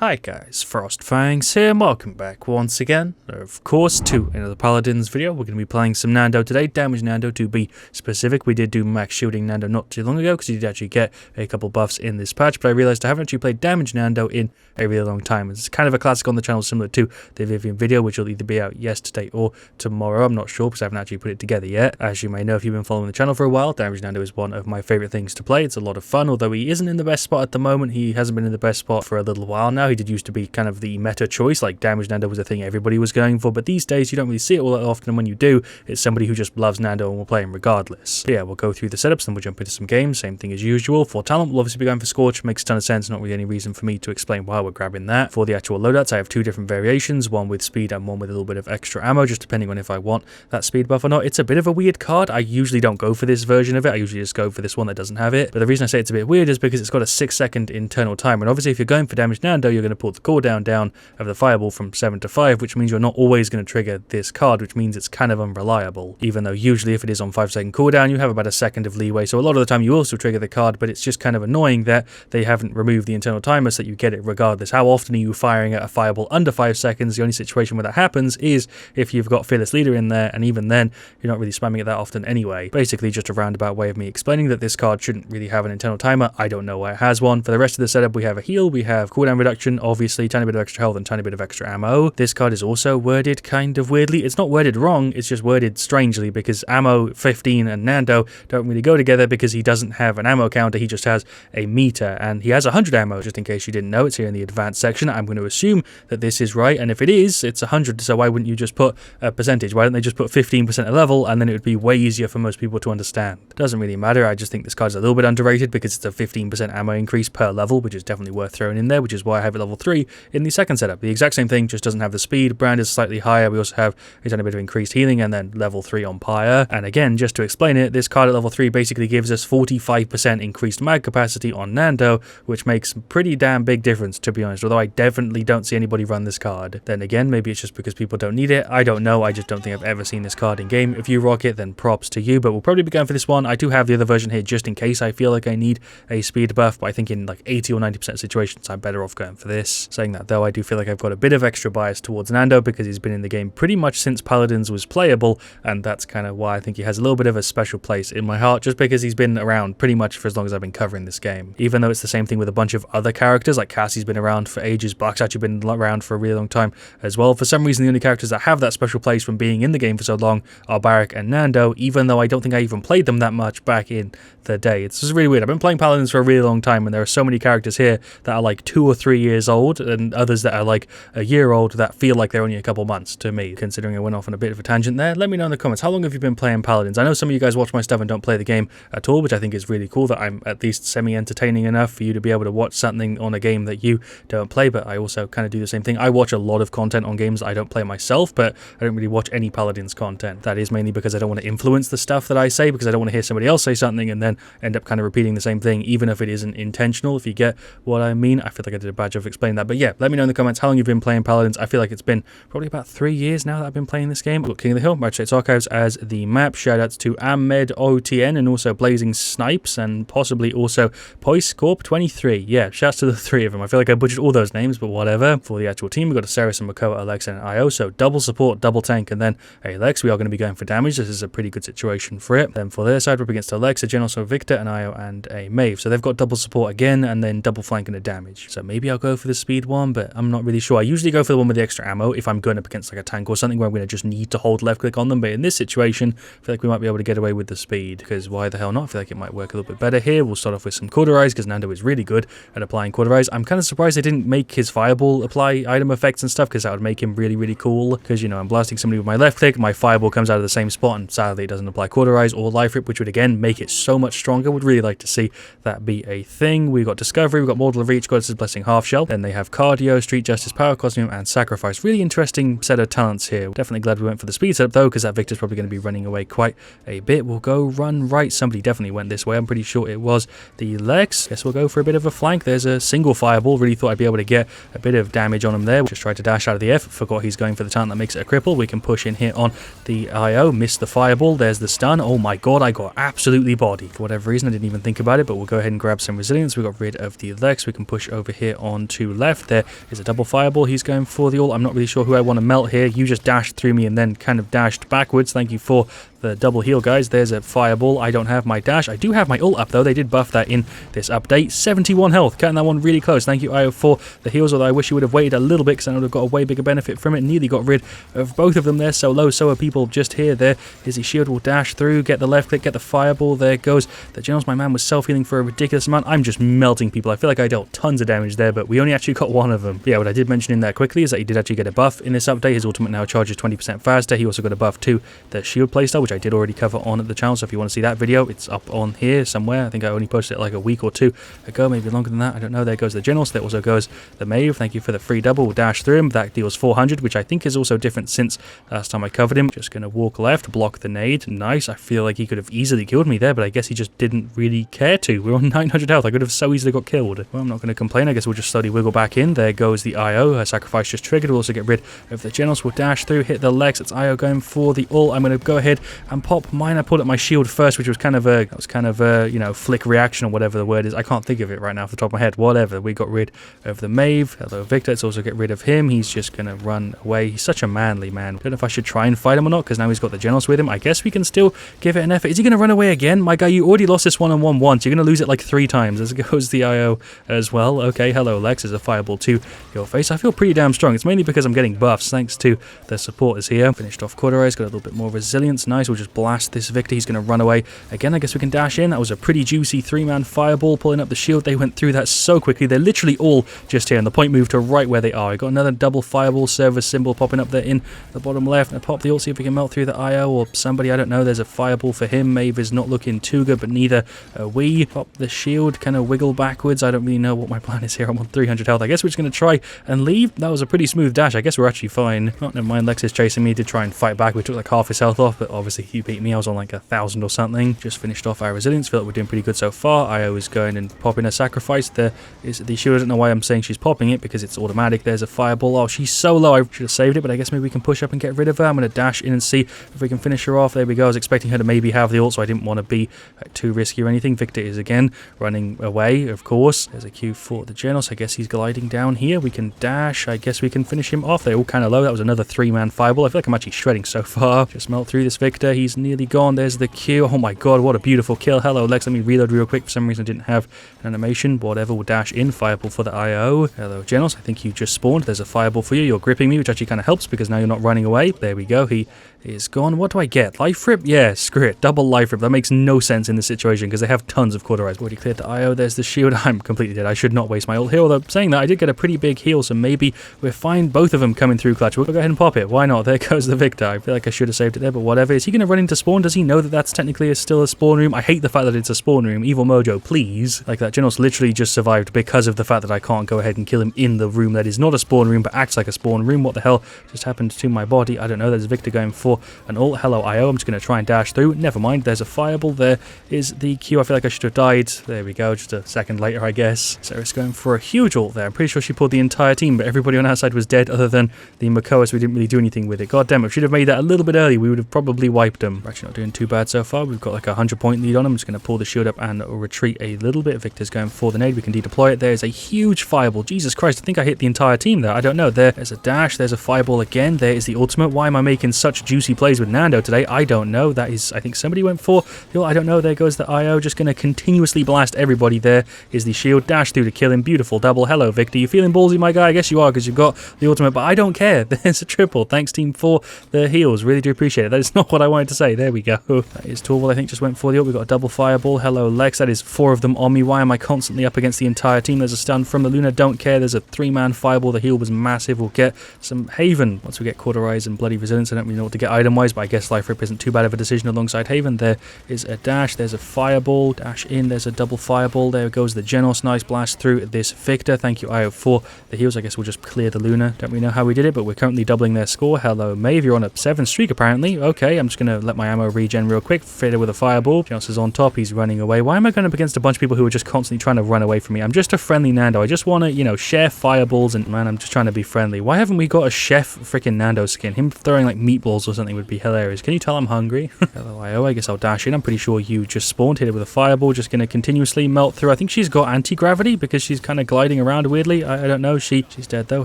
Hi guys, FrostFangs here, and welcome back once again, of course, to another Paladins video. We're going to be playing some Nando today, Damage Nando to be specific. We did do Max Shielding Nando not too long ago, because you did actually get a couple buffs in this patch, but I realized I haven't actually played Damage Nando in a really long time. It's kind of a classic on the channel similar to the Vivian video, which will either be out yesterday or tomorrow. I'm not sure, because I haven't actually put it together yet. As you may know if you've been following the channel for a while, Damage Nando is one of my favourite things to play. It's a lot of fun, although he isn't in the best spot at the moment. He hasn't been in the best spot for a little while now. He did used to be kind of the meta choice, like Damage Nando was a thing everybody was going for, but these days you don't really see it all that often, and when you do, it's somebody who just loves Nando and will play him regardless. But yeah, we'll go through the setups, then we'll jump into some games, same thing as usual. For talent, we'll obviously be going for Scorch, makes a ton of sense, not really any reason for me to explain why we're grabbing that. For the actual loadouts, I have two different variations, one with speed and one with a little bit of extra ammo, just depending on if I want that speed buff or not. It's a bit of a weird card. I usually don't go for this version of it, I usually just go for this one that doesn't have it, but the reason I say it's a bit weird is because it's got a 6-second internal timer, and obviously if you're going for Damage Nando, you're going to pull the cooldown down of the fireball from 7 to 5, which means you're not always going to trigger this card, which means it's kind of unreliable, even though usually if it is on 5-second cooldown, you have about a second of leeway, so a lot of the time you also trigger the card, but it's just kind of annoying that they haven't removed the internal timer so that you get it regardless. How often are you firing at a fireball under 5 seconds? The only situation where that happens is if you've got Fearless Leader in there, and even then, you're not really spamming it that often anyway. Basically just a roundabout way of me explaining that this card shouldn't really have an internal timer. I don't know why it has one. For the rest of the setup, we have a heal, we have cooldown reduction, obviously, tiny bit of extra health and tiny bit of extra ammo. This card is also worded kind of weirdly. It's not worded wrong, it's just worded strangely, because ammo 15 and Nando don't really go together because he doesn't have an ammo counter, he just has a meter, and he has 100 ammo, just in case you didn't know. It's here in the advanced section. I'm going to assume that this is right, and if it is, it's 100, so why wouldn't you just put a percentage? Why don't they just put 15% a level, and then it would be way easier for most people to understand? It doesn't really matter, I just think this card's a little bit underrated because it's a 15% ammo increase per level, which is definitely worth throwing in there, which is why I have it level 3 in the second setup. The exact same thing, just doesn't have the speed. Brand is slightly higher. We also have a tiny bit of increased healing, and then level 3 on Pyre. And again, just to explain it, this card at level 3 basically gives us 45% increased mag capacity on Nando, which makes a pretty damn big difference, to be honest, although I definitely don't see anybody run this card. Then again, maybe it's just because people don't need it. I don't know. I just don't think I've ever seen this card in game. If you rock it, then props to you, but we'll probably be going for this one. I do have the other version here just in case I feel like I need a speed buff, but I think in like 80 or 90% of situations, I'm better off going for this. Saying that though, I do feel like I've got a bit of extra bias towards Nando because he's been in the game pretty much since Paladins was playable, and that's kind of why I think he has a little bit of a special place in my heart, just because he's been around pretty much for as long as I've been covering this game. Even though it's the same thing with a bunch of other characters, like Cassie's been around for ages, Black's actually been around for a really long time as well. For some reason, the only characters that have that special place from being in the game for so long are Barak and Nando, even though I don't think I even played them that much back in the day. It's just really weird. I've been playing Paladins for a really long time, and there are so many characters here that are like 2 or 3 years old, and others that are like a year old that feel like they're only a couple months to me, considering I went off on a bit of a tangent there. Let me know in the comments, how long have you been playing Paladins? I know some of you guys watch my stuff and don't play the game at all, which I think is really cool, that I'm at least semi-entertaining enough for you to be able to watch something on a game that you don't play, but I also kind of do the same thing. I watch a lot of content on games that I don't play myself, but I don't really watch any Paladins content. That is mainly because I don't want to influence the stuff that I say, because I don't want to hear somebody else say something and then end up kind of repeating the same thing, even if it isn't intentional, if you get what I mean. I feel like I did a bad job of explaining that, but yeah, let me know in the comments how long you've been playing Paladins. I feel like it's been probably about 3 years now that I've been playing this game. I've got King of the Hill, Magistrate's Archives as the map. Shoutouts to Ahmed OTN and also Blazing Snipes and possibly also Poise Corp 23. Yeah, shouts to the 3 of them. I feel like I butchered all those names, but whatever. For the actual team, we've got a Ceres and Makoa, Alexa, and IO, so double support, double tank, and then Alex. We are going to be going for damage. This is a pretty good situation for it. Then for their side, we're up against Alexa, Jen, also Victor, and IO, and a Maeve. So they've got double support again, and then double flank and a damage. So maybe I'll go for the speed one, but I'm not really sure. I usually go for the one with the extra ammo if I'm going up against like a tank or something where I'm going to just need to hold left click on them, but in this situation, I feel like we might be able to get away with the speed, because why the hell not? I feel like it might work a little bit better here. We'll start off with some Cauterize, because Nando is really good at applying Cauterize. I'm kind of surprised they didn't make his fireball apply item effects and stuff, because that would make him really, really cool, because, you know, I'm blasting somebody with my left click, my fireball comes out of the same spot, and sadly it doesn't apply Cauterize or Life Rip, which would again make it so much stronger. Would really like to see that be a thing. We've got Discovery, we've got Mortal of Reach, Goddess's Blessing, Half Shell, then they have Cardio, Street Justice, Power Costume, and Sacrifice. Really interesting set of talents here. Definitely glad we went for the speed setup though, because that Victor's probably going to be running away quite a bit. We'll go run right. Somebody definitely went this way. I'm pretty sure it was the Lex. Guess we'll go for a bit of a flank. There's a single fireball. Really thought I'd be able to get a bit of damage on him there. Just tried to dash out of the F. Forgot he's going for the talent that makes it a cripple. We can push in here on the IO. Missed the fireball. There's the stun. Oh my god, I got absolutely bodied. For whatever reason, I didn't even think about it, but we'll go ahead and grab some resilience. We got rid of the Lex. We can push over here on to left. There is a double fireball. He's going for the ult. I'm not really sure who I want to melt here. You just dashed through me and then kind of dashed backwards. Thank you for the double heal, guys. There's a fireball. I don't have my dash. I do have my ult up, though. They did buff that in this update. 71 health. Cutting that one really close. Thank you, IO, for the heals, although I wish you would have waited a little bit because I would have got a way bigger benefit from it. Nearly got rid of both of them there. So low. So are people just here. There is the shield. Will dash through. Get the left click. Get the fireball. There goes the generals. My man was self-healing for a ridiculous amount. I'm just melting people. I feel like I dealt tons of damage there, but we only actually got one of them. But yeah, what I did mention in there quickly is that he did actually get a buff in this update. His ultimate now charges 20% faster. He also got a buff to the shield playstyle, which I did already cover on at the channel, so if you want to see that video, it's up on here somewhere. I think I only posted it like a week or two ago, maybe longer than that. I don't know. There goes the general. So there also goes the Maeve. Thank you for the free double. We'll dash through him. That deals 400, which I think is also different since last time I covered him. Just going to walk left, block the nade. Nice. I feel like he could have easily killed me there, but I guess he just didn't really care to. We're on 900 health. I could have so easily got killed. Well, I'm not going to complain. I guess we'll just slowly wiggle back in. There goes the IO. Her sacrifice just triggered. We'll also get rid of the generals. We'll dash through, hit the legs. It's IO going for the ult. I'm going to go ahead and pop mine. I pulled up my shield first, which was kind of a you know, flick reaction or whatever the word is. I can't think of it right now off the top of my head. Whatever. We got rid of the Maeve. Hello, Victor. Let's also get rid of him. He's just going to run away. He's such a manly man. Don't know if I should try and fight him or not, because now he's got the generals with him. I guess we can still give it an effort. Is he going to run away again? My guy, you already lost this one-on-one once. You're going to lose it like 3 times. As goes the IO as well. Okay, hello, Lex. There's a fireball to your face. I feel pretty damn strong. It's mainly because I'm getting buffs thanks to the supporters here. Finished off Hi-Rez. Got a little bit more resilience. Nice. We'll just blast this Victor. He's going to run away again. I guess we can dash in. That was a pretty juicy 3-man fireball pulling up the shield. They went through that so quickly. They're literally all just here, and the point moved to right where they are. I got another double fireball service symbol popping up there in the bottom left. And pop the ult, see if we can melt through the IO or somebody. I don't know. There's a fireball for him. Maeve is not looking too good, but neither are we. Pop the shield, kind of wiggle backwards. I don't really know what my plan is here. I'm on 300 health. I guess we're just going to try and leave. That was a pretty smooth dash. I guess we're actually fine. Oh, never mind. Lex is chasing me to try and fight back. We took like half his health off, but obviously he beat me. I was on like 1,000 or something. Just finished off our resilience. Feel like we're doing pretty good so far. IO is going and popping a sacrifice. There is the shield. I don't know why I'm saying she's popping it, because it's automatic. There's a fireball. Oh, she's so low. I should have saved it, but I guess maybe we can push up and get rid of her. I'm going to dash in and see if we can finish her off. There we go. I was expecting her to maybe have the ult, so I didn't want to be too risky or anything. Victor is again running away, of course. There's a Q for the general, so I guess he's gliding down here. We can dash. I guess we can finish him off. They're all kind of low. That was another 3-man fireball. I feel like I'm actually shredding so far. Just melt through this Victor. He's nearly gone. There's the Q. Oh my god, what a beautiful kill. Hello, Lex. Let me reload real quick. For some reason I didn't have an animation. Whatever, we'll dash in. Fireball for the IO. Hello, generals. I think you just spawned. There's a fireball for you. You're gripping me, which actually kind of helps because now you're not running away. There we go. He is gone. What do I get? Life rip? Yeah, screw it. Double life rip. That makes no sense in this situation because they have tons of Hi-Rez. Already cleared the IO. There's the shield. I'm completely dead. I should not waste my ult here. Although saying that, I did get a pretty big heal, so maybe we're fine. Both of them coming through clutch. We'll go ahead and pop it. Why not? There goes the Victor. I feel like I should have saved it there, but whatever. Is he going to run into spawn? Does he know that that's technically still a spawn room? I hate the fact that it's a spawn room. Evil Mojo, please. Like, that general's literally just survived because of the fact that I can't go ahead and kill him in the room that is not a spawn room, but acts like a spawn room. What the hell just happened to my body? I don't know. There's Victor going for an ult. Hello, IO. I'm just going to try and dash through. Never mind. There's a fireball. There is the Q. I feel like I should have died. There we go. Just a second later, I guess. So it's going for a huge ult there. I'm pretty sure she pulled the entire team, but everybody on our side was dead other than the Makoa, so we didn't really do anything with it. God damn it. If we should have made that a little bit early, we would have probably wiped them. We're actually not doing too bad so far. We've got like a 100-point lead on them. I'm just going to pull the shield up and retreat a little bit. Victor's going for the nade. We can redeploy it. There's a huge fireball. Jesus Christ, I think I hit the entire team there. I don't know. There's a dash. There's a fireball again. There is the ultimate. Why am I making such juicy plays with Nando today? I don't know. That is, I think somebody went for. I don't know. There goes the IO. Just going to continuously blast everybody. There is the shield. Dash through to kill him. Beautiful double. Hello, Victor. You feeling ballsy, my guy? I guess you are because you've got the ultimate, but I don't care. There's a triple. Thanks, team, for the heals. Really do appreciate it. That is not what I wanted to say. There we go. That is Torval, I think, just went for the ult. We've got a double fireball. Hello, Lex. That is 4 of them on me. Why am I constantly up against the entire team? There's a stun from the Luna. Don't care. There's a 3-man fireball. The heal was massive. We'll get some Haven once we get Hi-Rez and Bloody Resilience. I don't really know what to get item-wise, but I guess Life Rip isn't too bad of a decision alongside Haven. There is a dash. There's a fireball. Dash in. There's a double fireball. There goes the Genos. Nice blast through this Victor. Thank you, IO, for the heals. I guess we'll just clear the Luna. Don't really know how we did it, but we're currently doubling their score. Hello, Maeve. You're on a 7 streak, apparently. Okay, I'm just going to let my ammo regen real quick. Fit it with a fireball. Genos is on top. He's running away. Why am I going up against a bunch of people who are just constantly trying to run away from me? I'm just a friendly Nando. I just want to, you know, share fireballs, and man, I'm just trying to be friendly. Why haven't we got a chef freaking Nando skin? Him throwing like meatballs or something would be hilarious. Can you tell I'm hungry? Hello, IO. I guess I'll dash in. I'm pretty sure you just spawned. Hit it with a fireball. Just going to continuously melt through. I think she's got anti-gravity because she's kind of gliding rotating around weirdly. I don't know. She's dead though.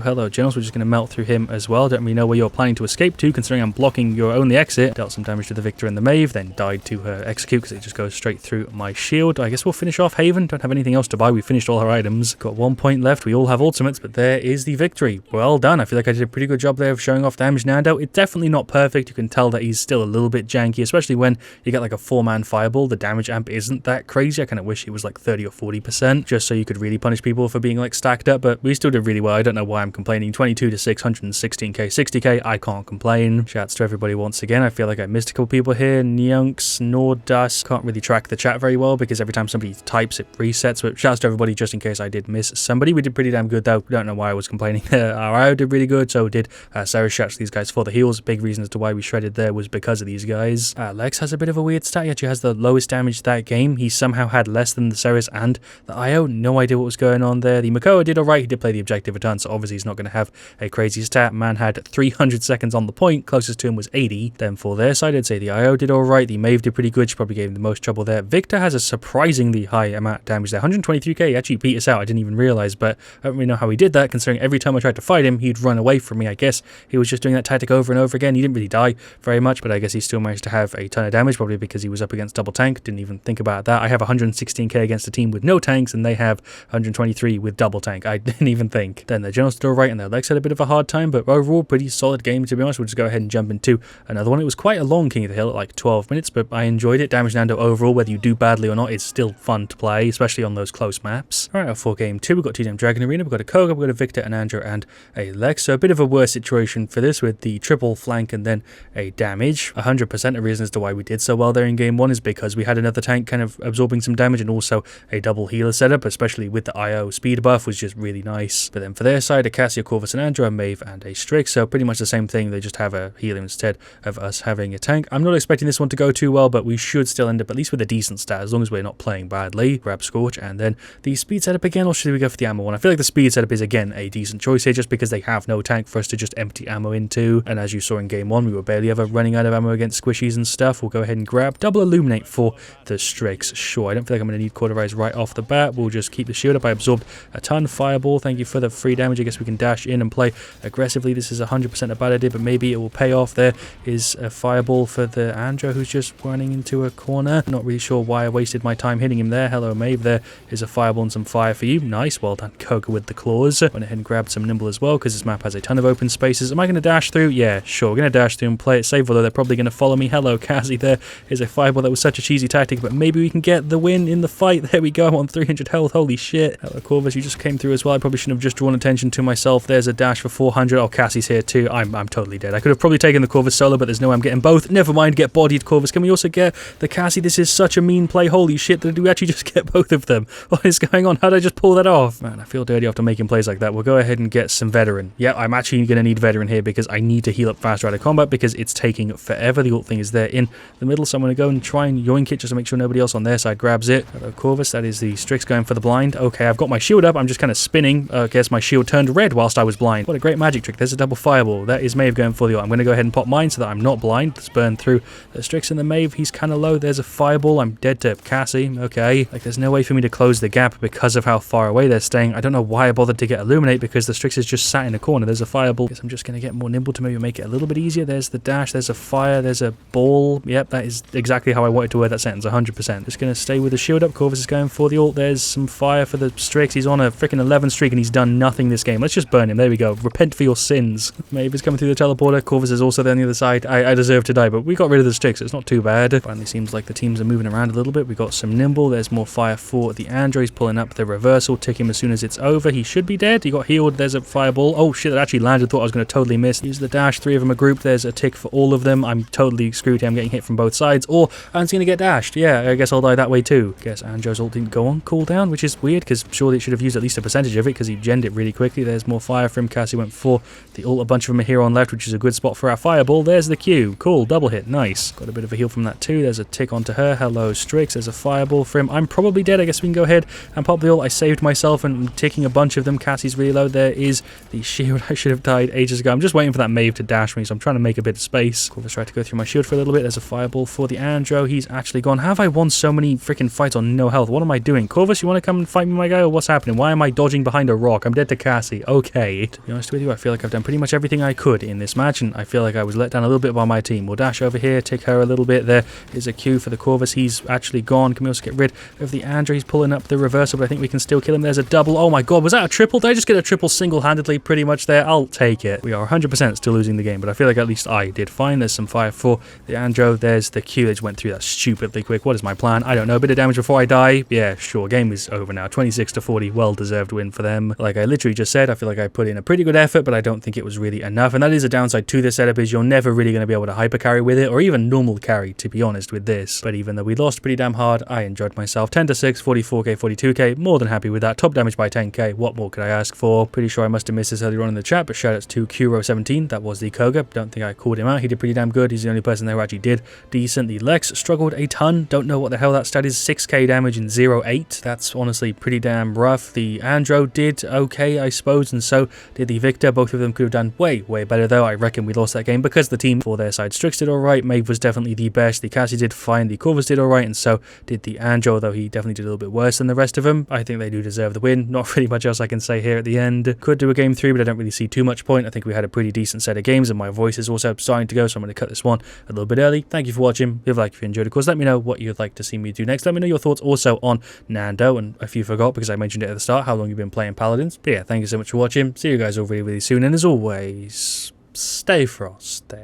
Hello, Jonas. We're just going to melt through him as well. Don't really know where you're planning to escape to, considering I'm blocking your only exit. Dealt some damage to the Victor and the Maeve, then died to her execute because it just goes straight through my shield. I guess we'll finish off Haven. Don't have anything else to buy. We finished all our items. Got 1 point left. We all have ultimates, but there is the victory. Well done. I feel like I did a pretty good job there of showing off Damage Nando. It's definitely not perfect. You can tell that he's still a little bit janky, especially when you get like a 4-man fireball. The damage amp isn't that crazy. I kind of wish it was like 30 or 40%, just so you could really punish people for being like stacked up, but we still did really well. I don't know why I'm complaining. 22 to 6, 116k, 60k. I can't complain. Shouts to everybody once again. I feel like I missed a couple people here. Nyunks, Nordas. Can't really track the chat very well because every time somebody types it resets, but shouts to everybody just in case I did miss somebody. We did pretty damn good though. Don't know why I was complaining there. Our IO did really good, so did Sarah. Shouts to these guys for the heals. Big reason as to why we shredded there was because of these guys. Lex has a bit of a weird stat. He actually has the lowest damage that game. He somehow had less than the Ceres and the IO. No idea what was going on there. The Makoa did alright. He did play the objective a ton, so obviously he's not going to have a crazy stat. Man had 300 seconds on the point. Closest to him was 80. Then for their side, I'd say the IO did alright. The Maeve did pretty good. She probably gave him the most trouble there. Victor has a surprisingly high amount of damage there. 123k. He actually beat us out. I didn't even realize, but I don't really know how he did that, considering every time I tried to fight him, he'd run away from me. I guess he was just doing that tactic over and over again. He didn't really die very much, but I guess he still managed to have a ton of damage, probably because he was up against double tank. Didn't even think about that. I have 116k against a team with no tanks, and they have 123 with double tank. I didn't even think. Then the General's still right, and their Lex had a bit of a hard time, but overall, pretty solid game, to be honest. We'll just go ahead and jump into another one. It was quite a long King of the Hill at like 12 minutes, but I enjoyed it. Damage Nando overall, whether you do badly or not, it's still fun to play, especially on those close maps. Alright, for game 2, we've got TDM Dragon Arena, we've got a Koga, we've got a Victor, an Andrew, and a Lex. So a bit of a worse situation for this with the triple flank and then a damage. 100% of reasons as to why we did so well there in game 1 is because we had another tank kind of absorbing some damage and also a double healer setup, especially with the IO speed buff was just really nice. But then for their side, a Cassia, Corvus, and Andrew, a Maeve, and a Strix. So pretty much the same thing. They just have a healer instead of us having a tank. I'm not expecting this one to go too well, but we should still end up at least with a decent stat as long as we're not playing badly. Grab Scorch, and then the speed setup again, or should we go for the ammo one? I feel like the speed setup is again a decent choice here just because they have no tank for us to just empty ammo into. And as you saw in game 1, we were barely ever running out of ammo against squishies and stuff. We'll go ahead and grab double illuminate for the Strix. Sure, I don't feel like I'm going to need Cauterize right off the bat. We'll just keep the shield up. I absorbed a ton. Fireball, thank you for the free damage. I guess we can dash in and play aggressively. This is 100% a bad idea, but maybe it will pay off. There is a fireball for the Andrew who's just running into a corner. Not really sure why I wasted my time hitting him there. Hello, Maeve. There is a fireball and some fire for you. Nice. Well done, Koga, with the claws. Went ahead and grabbed some nimble as well because this map has a ton of open spaces. Am I going to dash through? Yeah, sure. We're going to dash through and play it safe, although they're probably going to follow me. Hello, Cassie. There is a fireball. That was such a cheesy tactic, but maybe we can get the win in the fight. There we go. I'm on 300 health. Holy shit. Hello, Corvus. You just came through as well. I probably shouldn't have just drawn attention to myself. There's a dash for 400. Oh, Cassie's here too. I'm totally dead. I could have probably taken the Corvus solo, but there's no way I'm getting both. Never mind. Get bodied, Corvus. Can we also get the Cassie? This is such a mean play. Holy shit. Did we actually just get both of them? What is going on? How did I just pull that off? Man, I feel dirty after making plays like that. We'll go ahead and get some veteran. Yeah, I'm actually going to need veteran here because I need to heal up faster out of combat because it's taking forever. The ult thing is there in the middle, so I'm going to go and try and yoink it just to make sure nobody else on their side grabs it. Hello, Corvus. That is the Strix going for the blind. Okay, I've got my shield up. I'm just kind of spinning. I guess my shield turned red whilst I was blind. What a great magic trick. There's a double fireball. That is Maeve going for the ult. I'm going to go ahead and pop mine so that I'm not blind. Let's burn through the Strix and the Maeve. He's kind of low. There's a fireball. I'm dead to Cassie. Okay. Like, there's no way for me to close the gap because of how far away they're staying. I don't know why I bothered to get illuminate because the Strix is just sat in a corner. There's a fireball. Guess I'm just going to get more nimble to maybe make it a little bit easier. There's the dash. There's a fire. There's a ball. Yep, that is exactly how I wanted to word that sentence. 100%. Just going to stay with the shield up. Corvus is going for the ult. There's some fire for the Strix. He's on a freaking 11 streak and he's done nothing this game. Let's just burn him. There we go. Repent for your sins. Maeve is coming through the teleporter. Corvus is also there on the other side. I deserve to die, but we got rid of the Strix. It's not too bad. Finally seems like the teams are moving around a little bit. We got some nimble. There's more fire for the Andrew. He's pulling up the reversal. Tick him as soon as it's over. He should be dead. He got healed. There's a fireball. Oh shit, that actually landed. Thought I was going to totally miss. Use the dash. 3 of them are grouped. There's a tick for all of them. I'm totally screwed here. I'm getting hit from both sides. Or I'm just going to get dashed. Yeah, I guess I'll die that way too. Guess Andrew's ult didn't go on cooldown, which is weird because surely it should have used at least a percentage of it because he genned it really quickly. There's more fire from Cassie. Went for the ult. A bunch of them are here on left, which is a good spot for our fireball. There's the Q. Cool. Double hit. Nice. Got a bit of a heal from that too. There's a tick onto her. Hello, Strix. There's a fireball for him. I'm probably dead. I guess we can go ahead and pop the ult. I saved myself and I'm ticking a bunch of them. Cassie's reload. There is the shield. I should have died ages ago. I'm just waiting for that Maeve to dash me, so I'm trying to make a bit of space. Corvus tried to go through my shield for a little bit. There's a fireball for the Andrew. He's actually gone. How have I won so many freaking fights on no health? What am I doing? Corvus, you want to come and fight me, my guy? Or what's happening? Why am I dodging behind a rock? I'm dead to Cassie. Okay. To be honest with you, I feel like I've done pretty much everything I could in this match, and I feel like I was let down a little bit by my team. We'll dash over here, take her a little bit. There is a Q for the Corvus. He's actually gone. Can we also get rid of the Andrew? He's pulling up the reversal, but I think we can still kill him. There's a double. Oh my god, was that a triple? Did I just get a triple single-handedly pretty much there? I'll take it. We are 100% still losing the game, but I feel like at least I did fine. There's some fire for the Andro. There's the Q. They just went through that stupidly quick. What is my plan? I don't know. A bit of damage before I die. Yeah, sure. Game is over now. 26-40. Well-deserved win for them. Like I literally just said, I feel like I put in a pretty good effort, but I don't think it was really enough. And that is a downside to this setup, is you're never really going to be able to hyper carry with it, or even normal carry, to be honest, with this. But even though we lost pretty damn hard, I enjoyed myself. 10-6, 44k, 42k. More than happy with that. Top damage by 10k. What more could I ask for? Pretty sure I must have missed this earlier on in the chat, but shoutouts to Kuro17. That was the Koga. Don't think I called him out. He did pretty damn good. He's the only person there who actually did decent. The Lex struggled a ton. Don't know what the hell that stat is. 6k damage in 0.8. That's honestly pretty damn rough. The Andro did okay, I suppose, and so did the Victor. Both of them could have done way better, though. I reckon we lost that game because the team for their side. Strix did alright. Maeve was definitely the best. The Cassie did fine. The Corvus did alright, and so did the Andro, though he definitely did a little bit worse than the rest of them. I think they do deserve the win. Not really much else I can say here at the end. Could do a game 3, but I don't really see too much point. I think we had a pretty decent set of games, and my voice is also starting to go, so I'm going to cut this one a little bit early. Thank you for watching. Leave a like if you enjoyed. Of course, let me know what you'd like to see me do next. Let me know your thoughts also on Nando, and if you forgot, because I mentioned it at the start, how long you've been playing Paladins. But yeah, thank you so much for watching. See you guys all really soon, and as always, stay frosty.